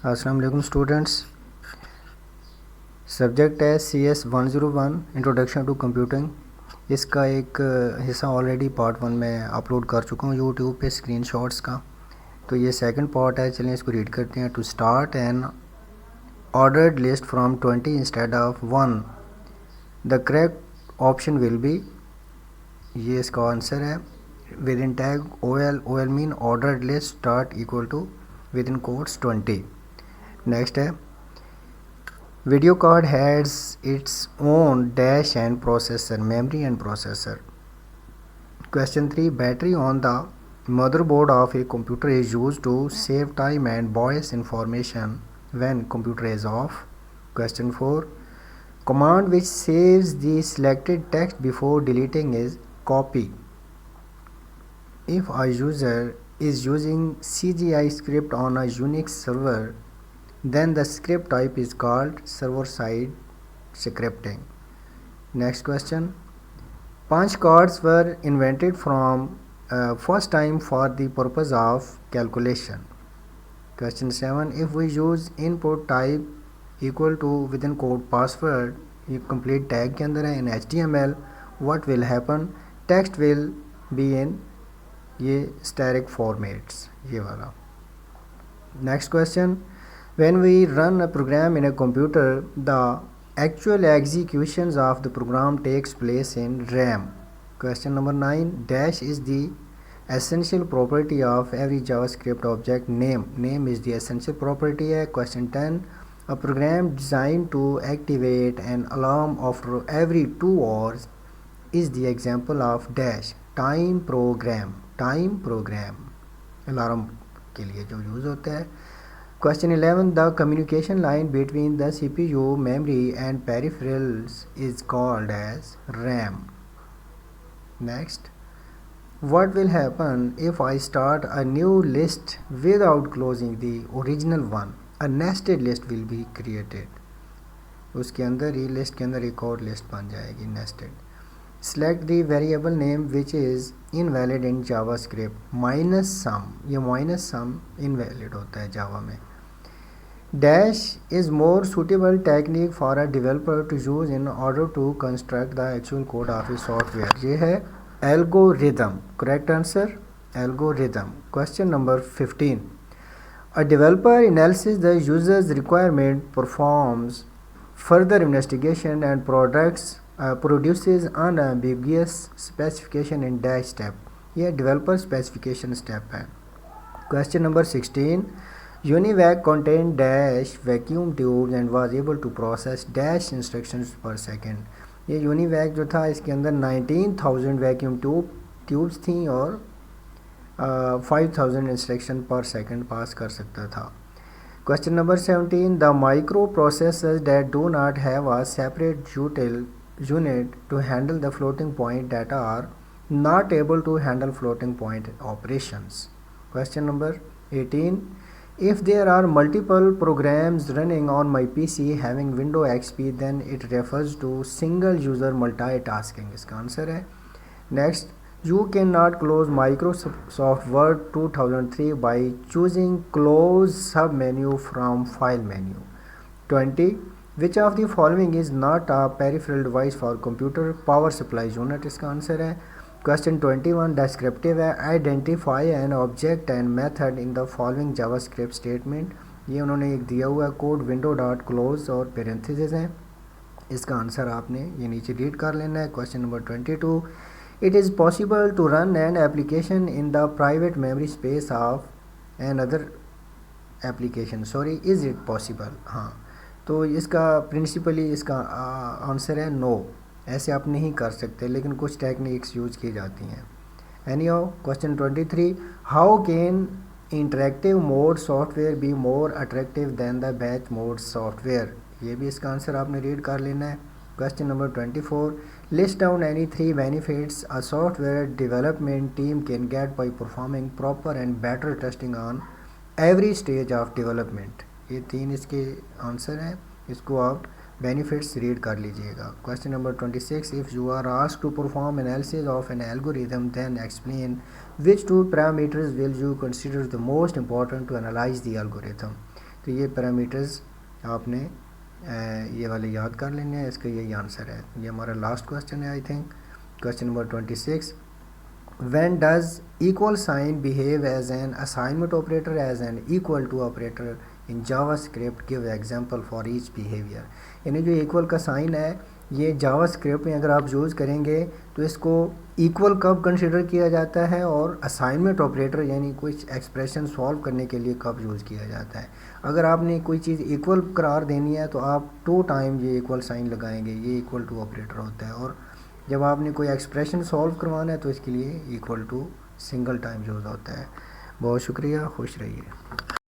अस्सलाम वालेकुम students. Subject है CS101 इंट्रोडक्शन टू कंप्यूटिंग। इसका एक हिस्सा ऑलरेडी पार्ट 1 में अपलोड कर चुका हूँ यूट्यूब पे स्क्रीनशॉट्स का। तो ये सेकंड पार्ट है, चलिए इसको रीड करते हैं। To start an ordered list from 20 instead of 1, the correct option will be, ये इसका आंसर है। Within tag OL mean ordered list start equal to within quotes 20। Next है video card has its own dash and processor, memory and processor. Question 3, battery on the motherboard of a computer is used to save time and voice information when computer is off. Question 4, command which saves the selected text before deleting is copy. If a user is using CGI script on a Unix server, then the script type is called server-side scripting. Next question, punch cards were invented from first time for the purpose of calculation. Question 7, if we use input type equal to within quote password, ये complete tag के अंदर है in HTML, what will happen? Text will be in ये static formats, ये वाला. Next question, when we run a program in a computer, the actual executions of the program takes place in RAM. Question number 9, dash is the essential property of every JavaScript object. Name is the essential property है. Question 10, a program designed to activate an alarm after every 2 hours is the example of dash, time program alarm के लिए जो use होता है. Question 11, the communication line between the CPU, memory and peripherals is called as RAM. Next, what will happen if I start a new list without closing the original one? A nested list will be created. उसके अंदर ही list के अंदर एक और list बन जाएगी nested. Select the variable name which is invalid in JavaScript. -sum, ये -sum invalid होता है जावा में. Dash is more suitable technique for a developer to use in order to construct the actual code of a software. ये है algorithm. Correct answer, algorithm. Question number 15. A developer analyzes the user's requirement, performs further investigation and produces unambiguous specification in dash step. ये developer specification step है. Question number 16. UNIVAC contained dash vacuum tubes and was able to process dash instructions per second. ये UNIVAC जो था इसके अंदर 19,000 vacuum tubes थी और 5,000 instruction पर सेकंड पास कर सकता था. Question number 17, the microprocessors that do not have a separate unit to handle the floating point that are not able to handle floating point operations. Question number 18, if there are multiple programs running on my PC having Windows XP, then it refers to single user multitasking. इसका answer है. Next, you cannot close Microsoft Word 2003 by choosing close submenu from file menu. 20, which of the following is not a peripheral device for computer? Power supply unit इसका answer है. Question 21, descriptive है, identify an object and method in the following JavaScript statement. ये उन्होंने एक दिया हुआ code window.close और parenthesis है. इसका आंसर आपने ये नीचे रीड कर लेना है. Question number 22, it is possible to run an application in the private memory space of another application. Sorry, is it possible? हाँ, तो इसका प्रिंसिपली इसका आंसर है नो. ऐसे आप नहीं कर सकते, लेकिन कुछ टेक्निक्स यूज की जाती हैं. Anyhow, question 23, how can interactive mode software be more attractive than the batch mode software? ये भी इसका आंसर आपने रीड कर लेना है. Question number 24, list down any 3 benefits a software development team can get by performing proper and better testing on every stage of development. ये 3 इसके answer हैं, इसको आप बेनिफिट्स रीड कर लीजिएगा. Question number 26, if you are asked to perform analysis of an algorithm then explain which 2 parameters will you consider the most important to analyse the algorithm. तो ये parameters आपने ये वाले याद कर लेने हैं, इसका यही आंसर है। ये हमारा लास्ट क्वेश्चन है I think, question number 26। When does equal sign behave as an assignment operator as an equal to operator in JavaScript? Give example for each behavior। यानी जो equal का साइन है ये JavaScript में अगर आप यूज़ करेंगे तो इसको equal कब कंसिडर किया जाता है और असाइनमेंट ऑपरेटर यानी कुछ एक्सप्रेशन सॉल्व करने के लिए कब यूज़ किया जाता है। अगर आपने कोई चीज़ इक्वल करार देनी है तो आप 2 टाइम ये इक्वल साइन लगाएंगे, ये इक्वल टू ऑपरेटर होता है। और जब आपने कोई एक्सप्रेशन सॉल्व करवाना है तो इसके लिए equal to single time use होता है। बहुत शुक्रिया, खुश रहिए।